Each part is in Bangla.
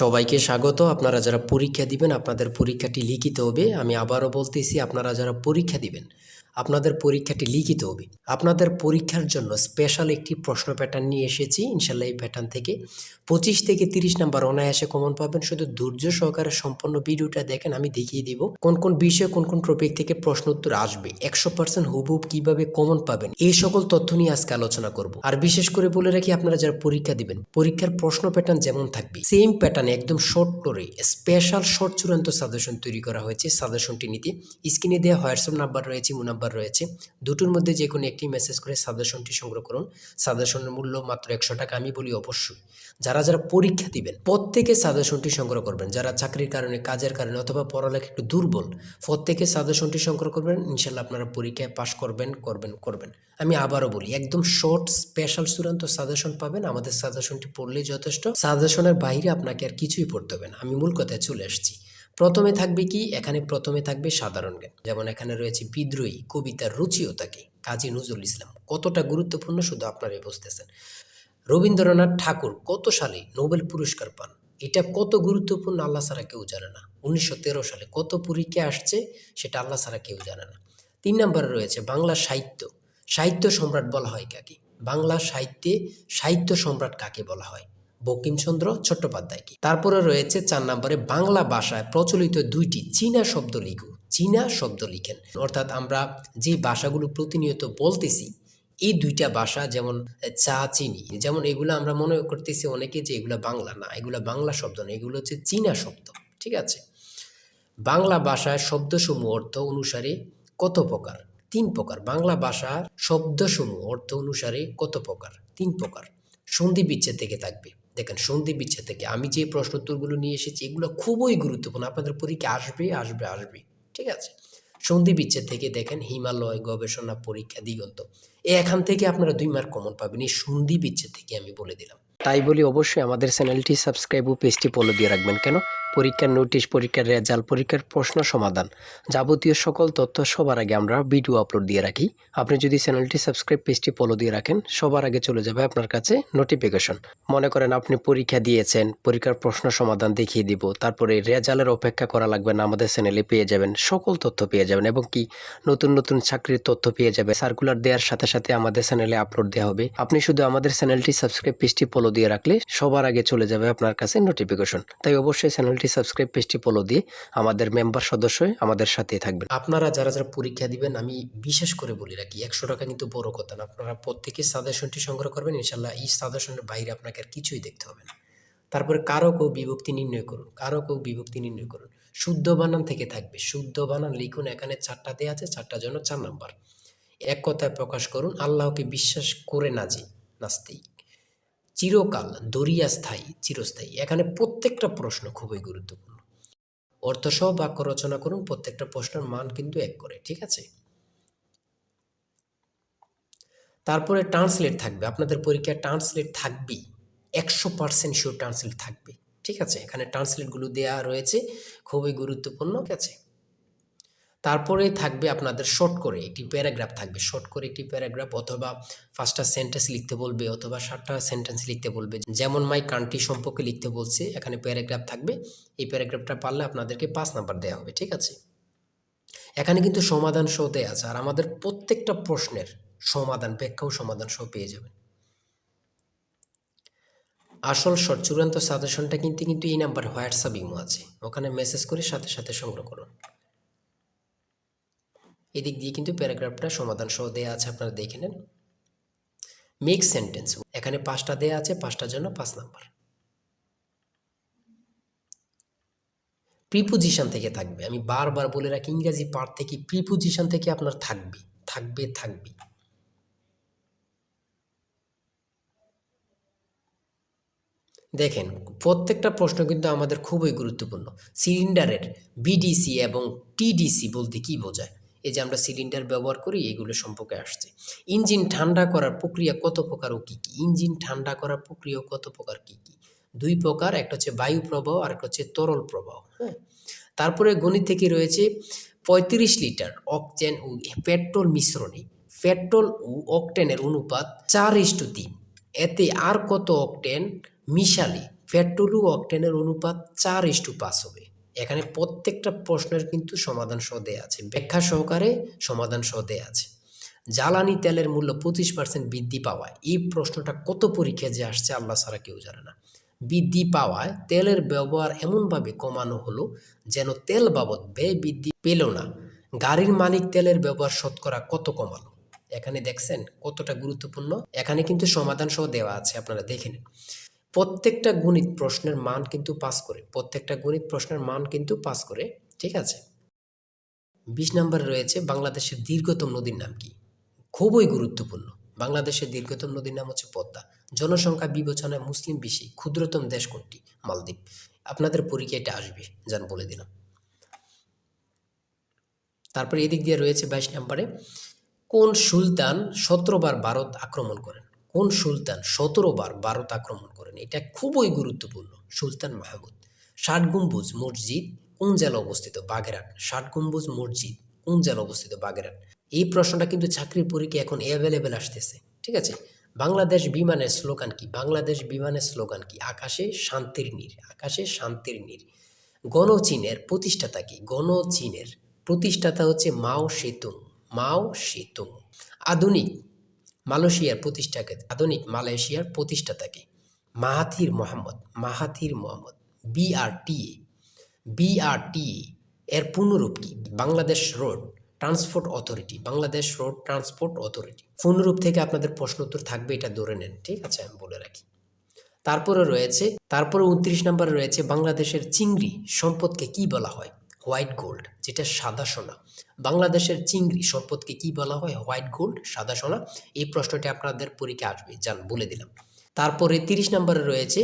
সবাইকে স্বাগত। আপনারা যারা পরীক্ষা দিবেন আপনাদের পরীক্ষাটি লিখিত হবে। আমি আবারও বলতেছি, আপনারা যারা পরীক্ষা দিবেন আপনাদের পরীক্ষাটি লিখিত হবে। আপনাদের পরীক্ষার জন্য স্পেশাল একটি প্রশ্ন প্যাটার্ন নিয়ে এসেছি। ইনশাল্লাহ এই প্যাটার্ন থেকে 25 থেকে 30 নাম্বার অনায়াসে কমন পাবেন। শুধু ধৈর্য সহকারে সম্পূর্ণ ভিডিওটা দেখেন, আমি দেখিয়ে দিব কোন কোন বিষয়ে কোন কোন টপিক থেকে প্রশ্ন উত্তর আসবে, 100% হুবহুব কিভাবে কমন পাবেন, এই সকল তথ্য নিয়ে আজকে আলোচনা করব। আর বিশেষ করে বলে রাখি, আপনারা যারা পরীক্ষা দিবেন পরীক্ষার প্রশ্ন প্যাটার্ন যেমন থাকবে সেম প্যাটার্নে একদম শর্ট করে স্পেশাল শর্ট চূড়ান্ত সাজেশন তৈরি করা হয়েছে। সাজেশনটি নিতে স্ক্রিনে দেওয়া হোয়াটসঅ্যাপ নাম্বার রয়েছে, ইমো নাম্বার রয়েছে, দুটোর মধ্যে যে কোনো একটি মেসেজ করে সাজেশনটি সংগ্রহ করুন। সাজেশনের মূল্য মাত্র 100 টাকা। আমি বলি অবশ্যই যারা যারা পরীক্ষা দিবেন প্রত্যেকে সাজেশনটি সংগ্রহ করবেন। যারা চাকরির কারণে, কাজের কারণে অথবা পড়ালেখা একটু দুর্বল, প্রত্যেকে সাজেশনটি সংগ্রহ করবেন। ইনশাল্লাহ আপনারা পরীক্ষায় পাশ করবেন। আমি আবারও বলি, একদম শর্ট স্পেশাল চূড়ান্ত সাজেশন পাবেন। আমাদের সাজেশনটি পড়লেই যথেষ্ট। সাজেশনের বাইরে আপনাকে আর কিছুই পড়তে হবে না। আমি মূল কথায় চলে আসছি। প্রথমে থাকবে কি, এখানে প্রথমে থাকবে সাধারণ জ্ঞান। যেমন এখানে রয়েছে বিদ্রোহী কবিতার রুচিও থাকে, কাজী নজরুল ইসলাম। কতটা গুরুত্বপূর্ণ শুধু আপনারাই বুঝতেছেন। রবীন্দ্রনাথ ঠাকুর কত সালে নোবেল পুরস্কার পান, এটা কত গুরুত্বপূর্ণ আল্লাহ ছাড়া কেউ জানে না। 1913 সালে কত পরীক্ষা আসছে সেটা আল্লাহ ছাড়া কেউ জানে না। 3 নম্বরে রয়েছে বাংলা সাহিত্য। সাহিত্য সম্রাট বলা হয় কাকে? বাংলা সাহিত্যে সাহিত্য সম্রাট কাকে বলা হয়? বঙ্কিমচন্দ্র চট্টোপাধ্যায়কে। তারপরে রয়েছে 4 নম্বরে বাংলা ভাষায় প্রচলিত 2টি চীনা শব্দ লিখুন। চীনা শব্দ লিখেন, অর্থাৎ আমরা যে ভাষাগুলো প্রতিনিয়ত বলতেছি এই 2টা ভাষা, যেমন চা, চিনি, যেমন এগুলো আমরা মনে করতেছি অনেকে যে এগুলো বাংলা না, এগুলো বাংলা শব্দ না, এগুলো হচ্ছে চীনা শব্দ। ঠিক আছে। বাংলা ভাষায় শব্দসমূহ অর্থ অনুসারে কত প্রকার? 3 প্রকার। বাংলা ভাষার শব্দসমূহ অর্থ অনুসারে কত প্রকার? 3 প্রকার। সন্ধি বিচ্ছেদ থেকে থাকবে। দেখেন, সন্ধি বিচ্ছেদ থেকে আমি যে প্রশ্ন উত্তরগুলো নিয়ে এসেছি এগুলো খুবই গুরুত্বপূর্ণ, আপনাদের পরীক্ষা আসবে। ঠিক আছে। সন্ধি বিচ্ছেদ থেকে দেখেন হিমালয়, গবেষণা, পরীক্ষা, দিগন্ত, এখান থেকে আপনারা 2 মার্ক কমন পাবেন। এই সন্ধি বিচ্ছেদ থেকে আমি বলে দিলাম। তাই বলি অবশ্যই আমাদের চ্যানেলটি সাবস্ক্রাইব ও পেজটি ফলো দিয়ে রাখবেন। কেন? পরীক্ষার নোটিশ, পরীক্ষার রেজাল্ট, পরীক্ষার প্রশ্ন সমাধান, যাবতীয় সকল তথ্য সবার আগে আমরা ভিডিও আপলোড দিয়ে রাখি। আপনি যদি চ্যানেলটি সাবস্ক্রাইব, পেজটি ফলো দিয়ে রাখেন, সবার আগে চলে যাবে আপনার কাছে নোটিফিকেশন। মনে করেন আপনি পরীক্ষা দিয়েছেন, পরীক্ষার প্রশ্ন সমাধান দেখিয়ে দিব, তারপরে রেজাল্টের অপেক্ষা করা লাগবে না, আমাদের চ্যানেলে পেয়ে যাবেন, সকল তথ্য পেয়ে যাবেন, এবং কি নতুন নতুন চাকরির তথ্য পেয়ে যাবে। সার্কুলার দেওয়ার সাথে সাথে আমাদের চ্যানেলে আপলোড দেওয়া হবে। আপনি শুধু আমাদের চ্যানেলটি সাবস্ক্রাইব, পেজটি ফলো দিয়ে রাখলে সবার আগে চলে যাবে আপনার কাছে নোটিফিকেশন। তাই অবশ্যই চ্যানেলটি সাবস্ক্রাইব, পেজটি ফলো দিয়ে আমাদের মেম্বার সদস্য হয়ে আমাদের সাথেই থাকবেন। আপনারা যারা যারা পরীক্ষা দিবেন, আমি বিশেষ করে বলি রাখি, 100 টাকা কিন্তু বড় কথা না। আপনারা প্রত্যেকে সাজেশনটি সংগ্রহ করবেন। ইনশাল্লাহ এই সাজেশনের বাইরে আপনাকে আর কিছুই দেখতে হবে না। তারপরে কারক ও বিভক্তি নির্ণয় করুন। কারক ও বিভক্তি নির্ণয় করুন। শুদ্ধ বানান থেকে থাকবে। শুদ্ধ বানান লিখুন। এখানে 4টা দেওয়া আছে, 4টার জন্য 4 নাম্বার। এক কথায় প্রকাশ করুন, আল্লাহকে বিশ্বাস করে না যে নাস্তিক। চিরকাল, দরিয়া স্থায়ী, চিরস্থায়ী। এখানে প্রত্যেকটা প্রশ্ন খুবই গুরুত্বপূর্ণ। অর্থসহ বাক্য রচনা করুন। প্রত্যেকটা প্রশ্নের মান কিন্তু 1 করে। ঠিক আছে। তারপরে ট্রান্সলেট থাকবে। আপনাদের পরীক্ষায় ট্রান্সলেট থাকবেই, 100% শিওর ট্রান্সলেট থাকবে। ঠিক আছে। এখানে ট্রান্সলেটগুলো দেওয়া রয়েছে, খুবই গুরুত্বপূর্ণ। ঠিক আছে। তারপরে থাকবে আপনাদের শর্ট করে একটি প্যারাগ্রাফ থাকবে। শর্ট করে একটি প্যারাগ্রাফ, অথবা 5টা সেন্টেন্স লিখতে বলবে, অথবা 7টা সেন্টেন্স লিখতে বলবে। যেমন মাই কান্ট্রি সম্পর্কে লিখতে বলছে, এখানে প্যারাগ্রাফ থাকবে। এই প্যারাগ্রাফটা পারলে আপনাদেরকে 5 নাম্বার দেওয়া হবে। ঠিক আছে। এখানে কিন্তু সমাধান সহ দেওয়া আছে, আর আমাদের প্রত্যেকটা প্রশ্নের সমাধান, ব্যাখ্যা ও সমাধান সহ পেয়ে যাবেন। আসল শর্ট চূড়ান্ত সাজেশনটা কিন্তু এই নাম্বার হোয়াটসঅ্যাপ ইমো আছে, ওখানে মেসেজ করে সাথে সাথে সংগ্রহ করুন। এদিক দিয়ে কিন্তু প্যারাগ্রাফটা সমাধান সহ দেওয়া আছে, আপনারা দেখে নেন। মেক সেন্টেন্স, এখানে 5টা দেওয়া আছে, 5টার জন্য 5 নাম্বার। প্রিপোজিশন থেকে থাকবে। আমি বারবার বলে রাখি, ইংরেজি পার্ট থেকে প্রিপোজিশন থেকে আপনার থাকবে। দেখেন, প্রত্যেকটা প্রশ্ন কিন্তু আমাদের খুবই গুরুত্বপূর্ণ। সিলিন্ডারের বিডিসি এবং টিডিসি বলতে কি বোঝায়? এই যে আমরা সিলিন্ডার ব্যবহার করি, এগুলো সম্পর্কে আসছে। ইঞ্জিন ঠান্ডা করার প্রক্রিয়া কত প্রকার ও কী কী? ইঞ্জিন ঠান্ডা করার প্রক্রিয়া কত প্রকার, কী কী? 2 প্রকার, একটা হচ্ছে বায়ু প্রবাহ আর একটা হচ্ছে তরল প্রবাহ। হ্যাঁ। তারপরে গণিত থেকে রয়েছে 35 লিটার অকটেন ও পেট্রোল মিশ্রণে পেট্রোল ও অকটেনের অনুপাত 4:3। এতে আর কত অকটেন মিশালে পেট্রোল ও অকটেনের অনুপাত 4:5 হবে। এখানে প্রত্যেকটা প্রশ্নের কিন্তু সমাধান সহ দেয়া আছে, ব্যাখ্যা সহকারে সমাধান সহ দেয়া আছে। জ্বালানি তেলের মূল্য 25% বৃদ্ধি পাওয়ায়, এই প্রশ্নটা কত পরীক্ষায় যে আসছে আল্লাহ ছাড়া কেউ জানে না। বৃদ্ধি পাওয়ায় তেলের ব্যবহার এমনভাবে কমানো হলো যেন তেল বাবদ ব্যয় বৃদ্ধি পেল না। গাড়ির মালিক তেলের ব্যবহার শতকরা কত কমালো? এখানে দেখছেন কতটা গুরুত্বপূর্ণ। এখানে কিন্তু সমাধান সহ দেওয়া আছে, আপনারা দেখে নিন। প্রত্যেকটা গণিত প্রশ্নের মান কিন্তু পাস করে, প্রত্যেকটা গণিত প্রশ্নের মান কিন্তু পাস করে, ঠিক আছে। 20 নম্বরে রয়েছে বাংলাদেশের দীর্ঘতম নদীর নাম কি? খুবই গুরুত্বপূর্ণ। বাংলাদেশের দীর্ঘতম নদীর নাম হচ্ছে পদ্মা। জনসংখ্যা বিবেচনায় মুসলিম বেশি, ক্ষুদ্রতম দেশ কোনটি? মালদ্বীপ। আপনাদের পরীক্ষায় এটা আসবে, যান বলে দিলাম। তারপরে এদিক দিয়ে রয়েছে 22 নম্বরে, কোন সুলতান 17 বার ভারত আক্রমণ করেন? কোন সুলতান 17 বার ভারত আক্রমণ করেন? এটা খুবই গুরুত্বপূর্ণ। সুলতান মাহমুদ। 60 গম্বুজ মসজিদ কোন জেলা অবস্থিত? বাগেরহাট। 60 গম্বুজ মসজিদ কোন জেলা অবস্থিত? বাগেরহাট। এই প্রশ্নটা কিন্তু চাকরির পরীক্ষা এখন অ্যাভেলেবেল আসতেছে, ঠিক আছে। বাংলাদেশ বিমানের স্লোগান কি? বাংলাদেশ বিমানের স্লোগান কি? আকাশে শান্তির নীড়, আকাশে শান্তির নীড়। গণচীনের প্রতিষ্ঠাতা কি? গণচীনের প্রতিষ্ঠাতা হচ্ছে মাও সেতুং, মাও সেতুং। আধুনিক মালয়েশিয়ার প্রতিষ্ঠাতা, আধুনিক মালয়েশিয়ার প্রতিষ্ঠাতা কি? Mahathir Mohamad, Mahathir Mohamad. BRTA, BRTA এর পূর্ণরূপ কি? Bangladesh road transport authority, Bangladesh road transport authority. পূর্ণরূপ থেকে আপনাদের প্রশ্ন উত্তর থাকবে, এটা ধরে নেন, ঠিক আছে, আমি বলে রাখি। তারপরে 29 নম্বরে রয়েছে বাংলাদেশের চিংড়ি সম্পদকে কি বলা হয়? হোয়াইট গোল্ড, যেটা সাদা সোনা। বাংলাদেশের চিংড়ি সম্পদকে কি বলা হয়? হোয়াইট গোল্ড, সাদা সোনা। এই প্রশ্নটি আপনাদের পরীক্ষা আসবে, যান বলে দিলাম। তারপরে 30 নম্বরে রয়েছে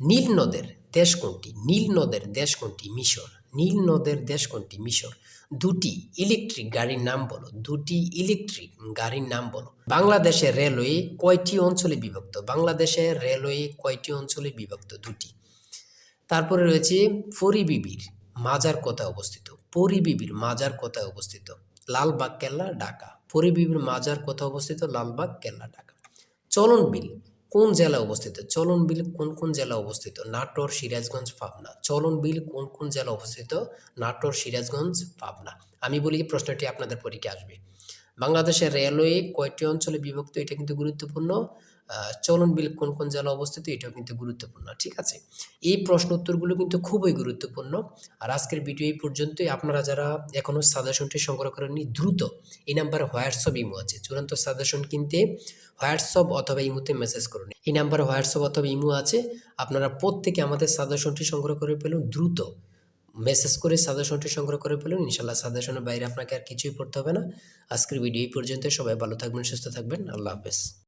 নীল নদের দেশ কোনটি? নীল নদের দেশ কোনটি? মিশর। নীল নদের দেশ কোনটি? মিশর। দুটি ইলেকট্রিক গাড়ির নাম বলো, দুটি ইলেকট্রিক গাড়ির নাম বলো। বাংলাদেশের রেলওয়ে কয়টি অঞ্চলে বিভক্ত? বাংলাদেশের রেলওয়ে কয়টি অঞ্চলে বিভক্ত? দুটি। তারপরে রয়েছে পরিবিবির মাজার কোথায় অবস্থিত? পরিবিবির মাজার কোথায় অবস্থিত? লালবাগ কেল্লা, ঢাকা। পরিবিবির মাজার কোথায় অবস্থিত? লালবাগ কেল্লা, ঢাকা। চলন বিল কোন জেলা অবস্থিত? চলন বিল কোন কোন জেলা অবস্থিত? নাটোর, সিরাজগঞ্জ, পাবনা। চলন বিল কোন কোন জেলা অবস্থিত? নাটোর, সিরাজগঞ্জ, পাবনা। আমি বলি প্রশ্নটি আপনাদের পরীক্ষা আসবে। বাংলাদেশের রেলওয়ে কয়টি অঞ্চলে বিভক্ত? এটা কিন্তু গুরুত্বপূর্ণ। চলন বিল কোন কোন জেলা অবস্থিত? এটাও কিন্তু গুরুত্বপূর্ণ, ঠিক আছে। এই প্রশ্ন উত্তরগুলো কিন্তু খুবই গুরুত্বপূর্ণ। আর আজকের ভিডিও এই পর্যন্তই। আপনারা যারা এখনও সাজেশনটি সংগ্রহ করেননি, দ্রুত এই নাম্বারে হোয়াটসঅ্যাপ ইমো আছে, চূড়ান্ত সাজেশন কিনতে হোয়াটসঅ্যাপ অথবা ইমোতে মেসেজ করুন। এই নাম্বারে হোয়াটসঅ্যাপ অথবা ইমো আছে, আপনারা প্রত্যেকে আমাদের সাজেশনটি সংগ্রহ করে ফেলুন। দ্রুত মেসেজ করে সাজেশনটি সংগ্রহ করে ফেলুন। ইনশাল্লাহ সাজেশনের বাইরে আপনাকে আর কিছুই পড়তে হবে না। আজকের ভিডিও এই পর্যন্ত। সবাই ভালো থাকবেন, সুস্থ থাকবেন। আল্লাহ হাফেজ।